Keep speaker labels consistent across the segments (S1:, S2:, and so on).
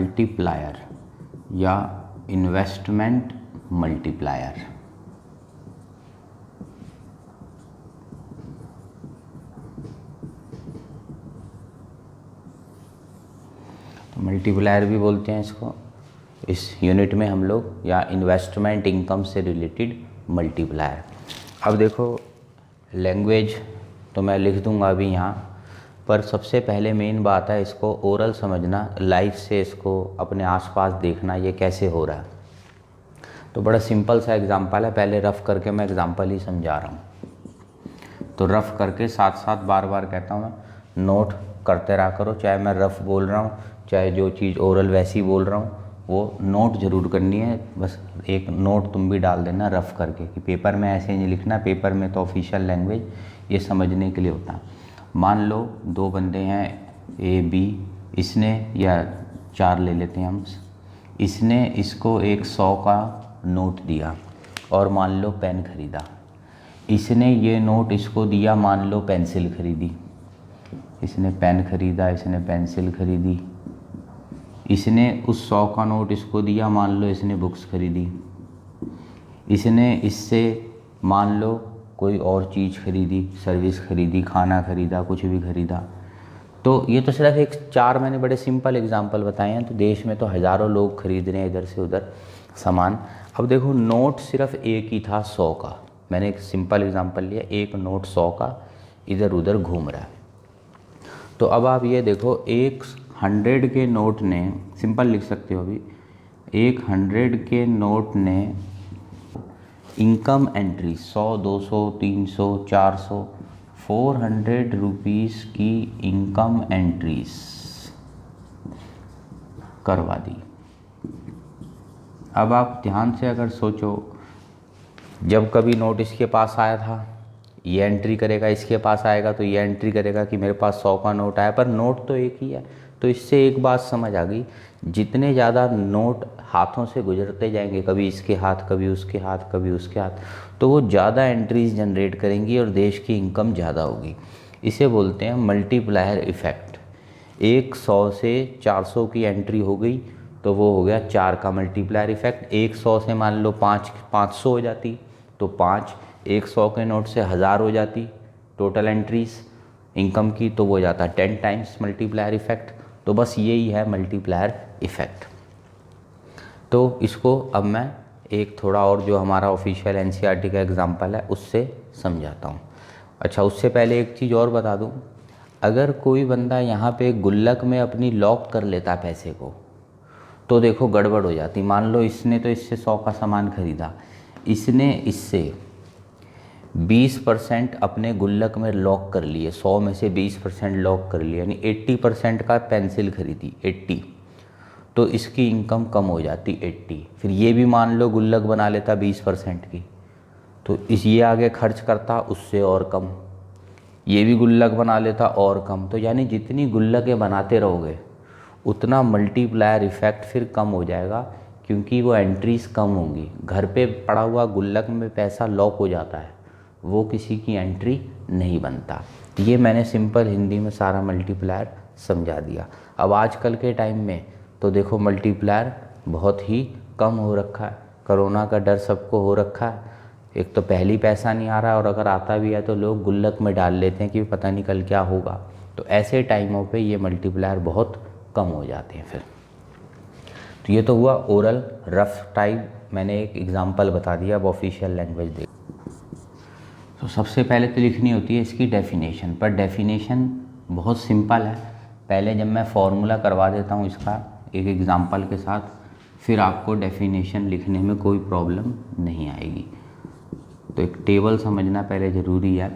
S1: Multiplier या investment multiplier. तो multiplier भी बोलते हैं इसको, इस यूनिट में हम लोग, या इन्वेस्टमेंट इनकम से रिलेटेड मल्टीप्लायर। अब देखो लैंग्वेज तो मैं लिख दूंगा अभी यहाँ पर, सबसे पहले मेन बात है इसको ओरल समझना, लाइफ से इसको अपने आसपास देखना ये कैसे हो रहा है। तो बड़ा सिंपल सा एग्जांपल है, पहले रफ़ करके मैं एग्जांपल ही समझा रहा हूँ। तो रफ़ करके साथ साथ बार बार कहता हूँ मैं, नोट करते रहा करो, चाहे मैं रफ़ बोल रहा हूँ चाहे जो चीज़ ओरल वैसी बोल रहा हूँ, वो नोट ज़रूर करनी है। बस एक नोट तुम भी डाल देना रफ़ करके, कि पेपर में ऐसे नहीं लिखना, पेपर में तो ऑफिशियल लैंग्वेज ये समझने के लिए होता है। मान लो दो बंदे हैं ए बी, इसने, या 4 ले लेते हैं हम, इसने इसको एक 100 का नोट दिया और मान लो पेन खरीदा। इसने ये नोट इसको दिया, मान लो पेंसिल खरीदी। इसने पेन खरीदा, इसने पेंसिल खरीदी। इसने उस 100 का नोट इसको दिया, मान लो इसने बुक्स खरीदी। इसने इससे मान लो कोई और चीज़ खरीदी, सर्विस खरीदी, खाना खरीदा, कुछ भी खरीदा। तो ये तो सिर्फ एक 4 मैंने बड़े सिंपल एग्जांपल बताए हैं। तो देश में तो हज़ारों लोग खरीद रहे हैं इधर से उधर सामान। अब देखो नोट सिर्फ एक ही था 100 का, मैंने एक सिंपल एग्जांपल लिया, एक नोट 100 का इधर उधर घूम रहा है। तो अब आप ये देखो, एक 100 के नोट ने, सिंपल लिख सकते हो अभी, एक 100 के नोट ने इनकम एंट्री 100, 200, 300, 400, 400 रुपीज़ की इनकम एंट्रीज करवा दी। अब आप ध्यान से अगर सोचो, जब कभी नोट इसके पास आया था ये एंट्री करेगा, इसके पास आएगा तो ये एंट्री करेगा कि मेरे पास 100 का नोट आया, पर नोट तो एक ही है। तो इससे एक बात समझ आ गई, जितने ज़्यादा नोट हाथों से गुजरते जाएंगे, कभी इसके हाथ कभी उसके हाथ कभी उसके हाथ, तो वो ज़्यादा एंट्रीज जनरेट करेंगी और देश की इनकम ज़्यादा होगी। इसे बोलते हैं मल्टीप्लायर इफ़ेक्ट। एक 100 से 400 की एंट्री हो गई तो वो हो गया 4 का मल्टीप्लायर इफ़ेक्ट। एक 100 से मान लो 500 हो जाती तो 5, एक 100 के नोट से 1000 हो जाती टोटल एंट्रीज इनकम की, तो वो हो जाता 10 टाइम्स मल्टीप्लायर इफ़ेक्ट। तो बस यही है मल्टीप्लायर इफ़ेक्ट। तो इसको अब मैं एक थोड़ा और जो हमारा ऑफिशियल एनसीईआरटी का एग्जांपल है उससे समझाता हूँ। अच्छा, उससे पहले एक चीज़ और बता दूँ, अगर कोई बंदा यहाँ पे गुल्लक में अपनी लॉक कर लेता पैसे को, तो देखो गड़बड़ हो जाती। मान लो इसने तो इससे 100 का सामान खरीदा, इसने इससे 20% अपने गुल्लक में लॉक कर लिए, 100 में से 20% लॉक कर लिया, यानी 80% का पेंसिल खरीदी 80, तो इसकी इनकम कम हो जाती 80। फिर ये भी मान लो गुल्लक बना लेता 20% की, तो इस ये आगे खर्च करता उससे और कम, ये भी गुल्लक बना लेता और कम। तो यानी जितनी गुल्लकें बनाते रहोगे उतना मल्टीप्लायर इफ़ेक्ट फिर कम हो जाएगा, क्योंकि वो एंट्रीज कम होंगी। घर पे पड़ा हुआ गुल्लक में पैसा लॉक हो जाता है, वो किसी की एंट्री नहीं बनता। ये मैंने सिंपल हिंदी में सारा मल्टीप्लायर समझा दिया। अब आजकल के टाइम में तो देखो मल्टीप्लायर बहुत ही कम हो रखा है, कोरोना का डर सबको हो रखा है। एक तो पहली पैसा नहीं आ रहा, और अगर आता भी है तो लोग गुल्लक में डाल लेते हैं कि पता नहीं कल क्या होगा। तो ऐसे टाइमों पे ये मल्टीप्लायर बहुत कम हो जाते हैं फिर। तो ये तो हुआ ओरल रफ टाइप, मैंने एक एग्जांपल बता दिया। अब ऑफिशियल लैंग्वेज देख, तो सबसे पहले तो लिखनी होती है इसकी डेफिनेशन, पर डेफिनेशन बहुत सिंपल है। पहले जब मैं फॉर्मूला करवा देता हूँ इसका एक एग्जांपल के साथ, फिर आपको डेफिनेशन लिखने में कोई प्रॉब्लम नहीं आएगी। तो एक टेबल समझना पहले ज़रूरी है।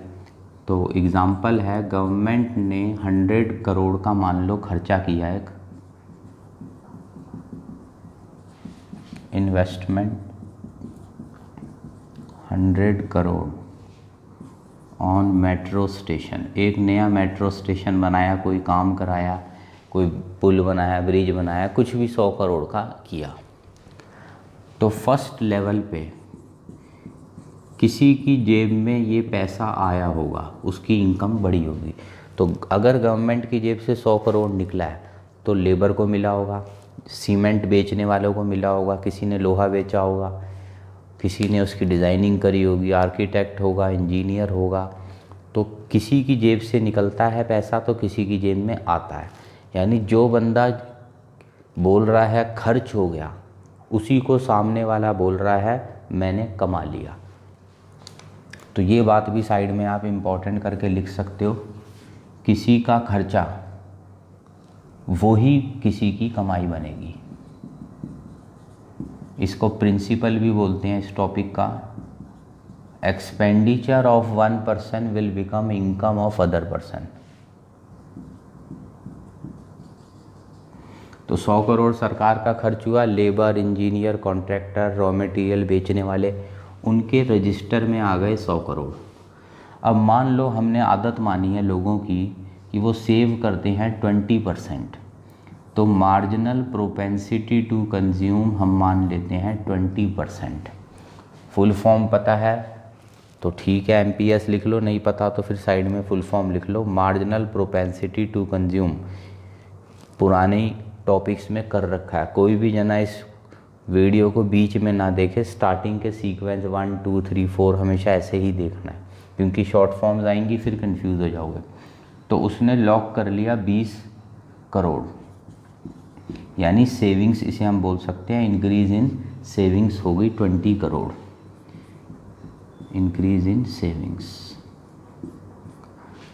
S1: तो एग्जांपल है, गवर्नमेंट ने 100 करोड़ का मान लो खर्चा किया, एक investment 100 crore on metro station. एक नया मेट्रो स्टेशन बनाया, कोई काम कराया, कोई पुल बनाया, ब्रिज बनाया, कुछ भी 100 करोड़ का किया। तो फर्स्ट लेवल पे किसी की जेब में ये पैसा आया होगा, उसकी इनकम बड़ी होगी। तो अगर गवर्नमेंट की जेब से 100 करोड़ निकला है तो लेबर को मिला होगा, सीमेंट बेचने वालों को मिला होगा, किसी ने लोहा बेचा होगा, किसी ने उसकी डिज़ाइनिंग करी होगी, आर्किटेक्ट होगा, इंजीनियर होगा। तो किसी की जेब से निकलता है पैसा तो किसी की जेब में आता है। यानी जो बंदा बोल रहा है खर्च हो गया, उसी को सामने वाला बोल रहा है मैंने कमा लिया। तो ये बात भी साइड में आप इम्पोर्टेंट करके लिख सकते हो, किसी का खर्चा वही किसी की कमाई बनेगी। इसको प्रिंसिपल भी बोलते हैं इस टॉपिक का। Expenditure of one person will become income of other person. तो 100 करोड़ सरकार का खर्च हुआ, labour, engineer, contractor, raw material बेचने वाले, उनके रजिस्टर में आ गए 100 करोड़। अब मान लो हमने आदत मानी है लोगों की कि वो सेव करते हैं 20%, तो मार्जिनल प्रोपेंसिटी टू कंज्यूम हम मान लेते हैं 20%। फुल फॉर्म पता है तो ठीक है, MPS लिख लो, नहीं पता तो फिर साइड में फुल फॉर्म लिख लो। मार्जिनल प्रोपेंसिटी टू कंज्यूम पुराने टॉपिक्स में कर रखा है, कोई भी जना इस वीडियो को बीच में ना देखे, स्टार्टिंग के सीक्वेंस 1 2 3 4 हमेशा ऐसे ही देखना है, क्योंकि शॉर्ट फॉर्म्स आएंगी फिर कंफ्यूज हो जाओगे। तो उसने लॉक कर लिया 20 करोड़, यानी सेविंग्स इसे हम बोल सकते हैं, इंक्रीज इन सेविंग्स हो गई 20 करोड़, इंक्रीज इन सेविंग्स।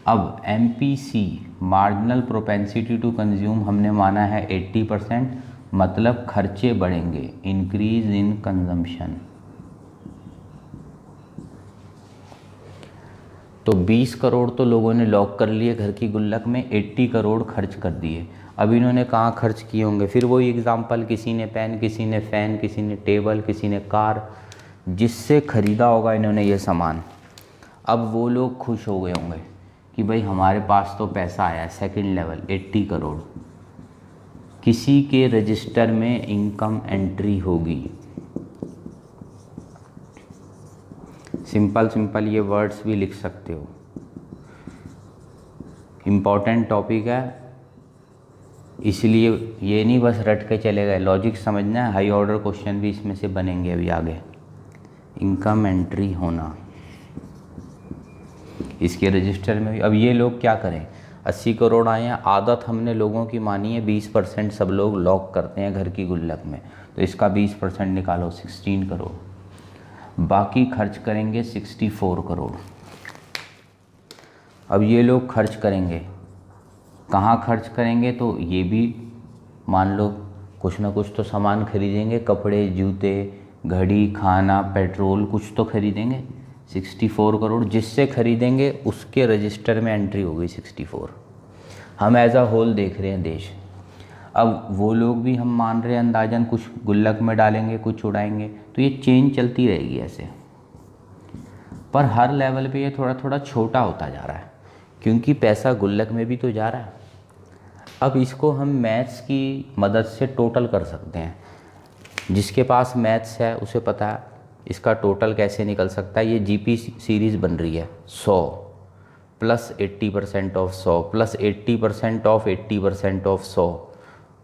S1: अब MPC marginal propensity to consume हमने माना है 80%, मतलब खर्चे बढ़ेंगे, इंक्रीज इन कंजम्पशन। तो 20 करोड़ तो लोगों ने लॉक कर लिए घर की गुल्लक में, 80 करोड़ खर्च कर दिए। अब इन्होंने कहाँ खर्च किए होंगे, फिर वही एग्जाम्पल, किसी ने पेन, किसी ने फ़ैन, किसी ने टेबल, किसी ने कार, जिससे ख़रीदा होगा इन्होंने ये सामान। अब वो लोग खुश हो गए होंगे कि भाई हमारे पास तो पैसा आया। सेकंड लेवल 80 करोड़, किसी के रजिस्टर में इनकम एंट्री होगी। सिंपल ये वर्ड्स भी लिख सकते हो, इम्पॉर्टेंट टॉपिक है, इसलिए ये नहीं बस रट के चले गए, लॉजिक समझना है। हाई ऑर्डर क्वेश्चन भी इसमें से बनेंगे अभी आगे। इनकम एंट्री होना इसके रजिस्टर में भी। अब ये लोग क्या करें, 80 करोड़ आए हैं, आदत हमने लोगों की मानी है 20% सब लोग लॉक करते हैं घर की गुल्लक में, तो इसका 20% निकालो 16 करोड़, बाकी खर्च करेंगे 64 करोड़। अब ये लोग खर्च करेंगे, कहाँ खर्च करेंगे, तो ये भी मान लो कुछ ना कुछ तो सामान खरीदेंगे, कपड़े, जूते, घड़ी, खाना, पेट्रोल, कुछ तो खरीदेंगे। 64 करोड़ जिससे खरीदेंगे उसके रजिस्टर में एंट्री हो गई 64। हम एज अ होल देख रहे हैं देश। अब वो लोग भी हम मान रहे हैं अंदाजन कुछ गुल्लक में डालेंगे, कुछ उड़ाएंगे, तो ये चेन चलती रहेगी ऐसे। पर हर लेवल पे ये थोड़ा थोड़ा छोटा होता जा रहा है, क्योंकि पैसा गुल्लक में भी तो जा रहा है। अब इसको हम मैथ्स की मदद से टोटल कर सकते हैं। जिसके पास मैथ्स है उसे पता है इसका टोटल कैसे निकल सकता है। ये GP सीरीज़ बन रही है 100 plus 80% of 100 plus 80% of 80% of 100,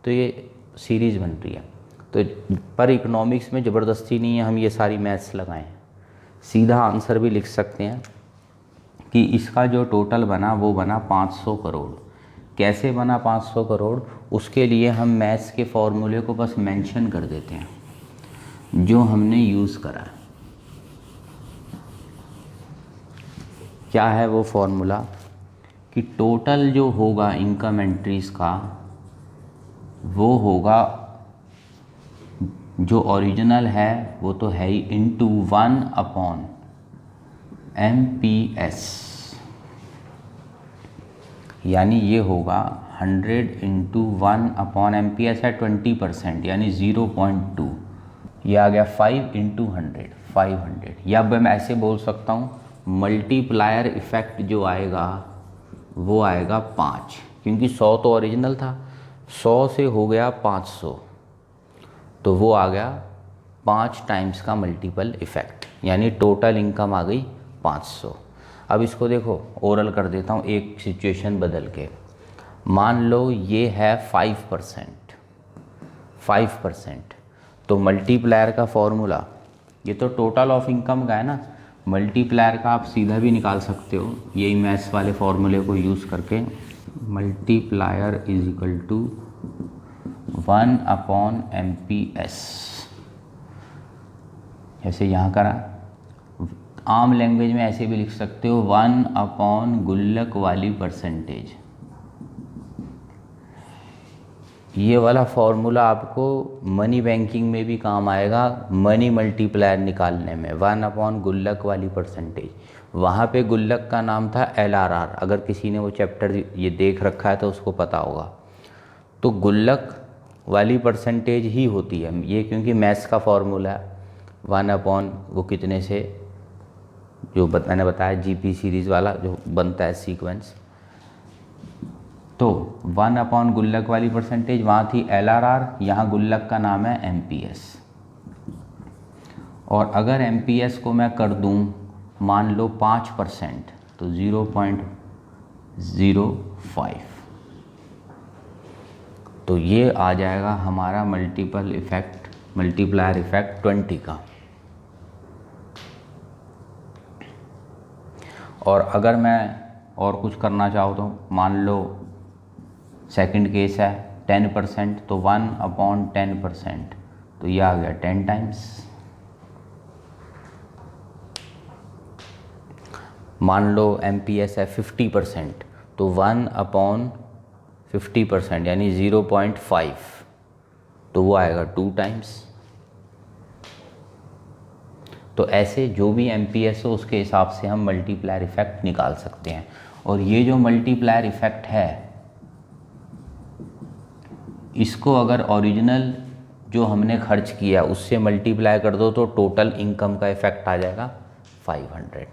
S1: तो ये सीरीज़ बन रही है। तो पर इकोनॉमिक्स में ज़बरदस्ती नहीं है हम ये सारी मैथ्स लगाएं, सीधा आंसर भी लिख सकते हैं कि इसका जो टोटल बना वो बना 500 करोड़। कैसे बना 500 करोड़, उसके लिए हम मैथ्स के फॉर्मूले को बस मेंशन कर देते हैं जो हमने यूज़ करा है। क्या है वो फॉर्मूला, कि टोटल जो होगा इनकम एंट्रीज़ का वो होगा, जो ओरिजिनल है वो तो है ही, इंटू 1/MPS, यानी ये होगा 100 इंटू 1/MPS है 20%, यानी 0.2, ये आ गया 5 इंटू 100 500। या अब मैं ऐसे बोल सकता हूँ मल्टीप्लायर इफ़ेक्ट जो आएगा वो आएगा 5, क्योंकि 100 तो ओरिजिनल था, 100 से हो गया 500, तो वो आ गया 5 टाइम्स का मल्टीपल इफ़ेक्ट, यानी टोटल इनकम आ गई 500। अब इसको देखो ओरल कर देता हूँ एक सिचुएशन बदल के। मान लो ये है 5%, 5%। तो मल्टीप्लायर का फॉर्मूला, ये तो टोटल ऑफ इनकम का है ना, मल्टीप्लायर का आप सीधा भी निकाल सकते हो यही मैथ्स वाले फॉर्मूले को यूज़ करके। Multiplier is equal to 1/MPS। जैसे यहाँ करा, आम लैंग्वेज में ऐसे भी लिख सकते हो 1/गुल्लक वाली परसेंटेज। ये वाला फॉर्मूला आपको मनी बैंकिंग में भी काम आएगा, मनी मल्टीप्लायर निकालने में। 1/गुल्लक वाली परसेंटेज, वहाँ पे गुल्लक का नाम था LRR। अगर किसी ने वो चैप्टर ये देख रखा है तो उसको पता होगा। तो गुल्लक वाली परसेंटेज ही होती है ये, क्योंकि मैथ्स का फॉर्मूला है 1/ वो कितने से, जो मैंने बताया GP सीरीज़ वाला जो बनता है सीक्वेंस। तो 1/ गुल्लक वाली परसेंटेज वहाँ थी LRR, यहाँ गुल्लक का नाम है MPS। और अगर MPS को मैं कर दूँ मान लो 5%, तो 0.05, तो ये आ जाएगा हमारा मल्टीप्लायर इफेक्ट 20 का। और अगर मैं और कुछ करना चाहूँ तो मान लो सेकंड केस है 10%, तो 1/10%, तो ये आ गया 10 टाइम्स। मान लो MPS है 50%, तो 1/50% यानी 0.5, तो वो आएगा 2 टाइम्स। तो ऐसे जो भी MPS हो उसके हिसाब से हम मल्टीप्लायर इफेक्ट निकाल सकते हैं। और ये जो मल्टीप्लायर इफेक्ट है, इसको अगर ओरिजिनल जो हमने खर्च किया उससे मल्टीप्लाई कर दो तो टोटल इनकम का इफेक्ट आ जाएगा 500।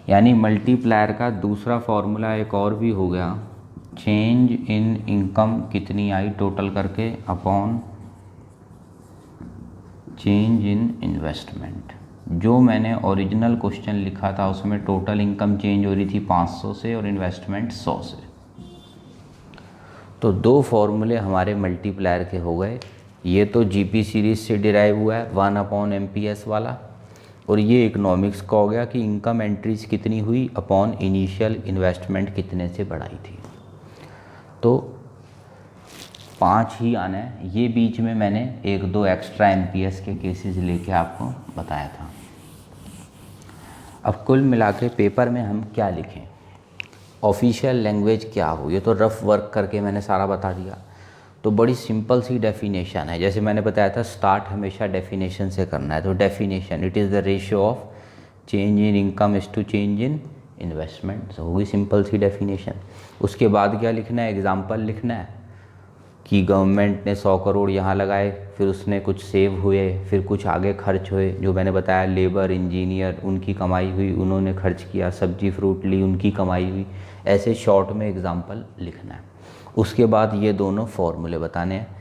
S1: यानी मल्टीप्लायर का दूसरा फॉर्मूला एक और भी हो गया, चेंज इन इनकम कितनी आई टोटल करके अपॉन चेंज इन इन्वेस्टमेंट। जो मैंने ओरिजिनल क्वेश्चन लिखा था उसमें टोटल इनकम चेंज हो रही थी 500 से और इन्वेस्टमेंट 100 से। तो 2 फॉर्मूले हमारे मल्टीप्लायर के हो गए। ये तो GP सीरीज से डिराइव हुआ है 1/MPS वाला, और ये इकोनॉमिक्स का हो गया कि इनकम एंट्रीज कितनी हुई अपॉन इनिशियल इन्वेस्टमेंट कितने से बढ़ाई थी। तो 5 ही आना है। ये बीच में मैंने 1-2 एक्स्ट्रा MPS के केसेस लेके आपको बताया था। अब कुल मिला के पेपर में हम क्या लिखें, ऑफिशियल लैंग्वेज क्या हो, ये तो रफ वर्क करके मैंने सारा बता दिया। तो बड़ी सिंपल सी डेफिनेशन है, जैसे मैंने बताया था स्टार्ट हमेशा डेफिनेशन से करना है। तो definition, it is the ratio of change in income is to change in investment. होगी सिंपल सी डेफिनेशन। उसके बाद क्या लिखना है, एग्जाम्पल लिखना है कि गवर्नमेंट ने 100 करोड़ यहाँ लगाए, फिर उसने कुछ सेव हुए, फिर कुछ आगे खर्च हुए, जो मैंने बताया लेबर इंजीनियर उनकी कमाई हुई, उन्होंने खर्च किया, सब्जी फ्रूट ली उनकी कमाई हुई। ऐसे शॉर्ट में एग्जाम्पल लिखना है। उसके बाद ये दोनों फॉर्मूले बताने हैं।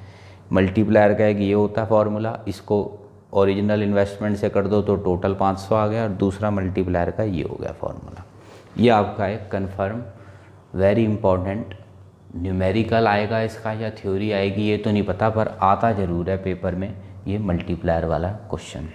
S1: मल्टीप्लायर का एक ये होता है फॉर्मूला, इसको ओरिजिनल इन्वेस्टमेंट से कर दो तो टोटल 500 आ गया, और दूसरा मल्टीप्लायर का ये हो गया फॉर्मूला। ये आपका एक कन्फर्म वेरी इंपॉर्टेंट न्यूमेरिकल आएगा इसका या थ्योरी आएगी ये तो नहीं पता, पर आता ज़रूर है पेपर में ये मल्टीप्लायर वाला क्वेश्चन।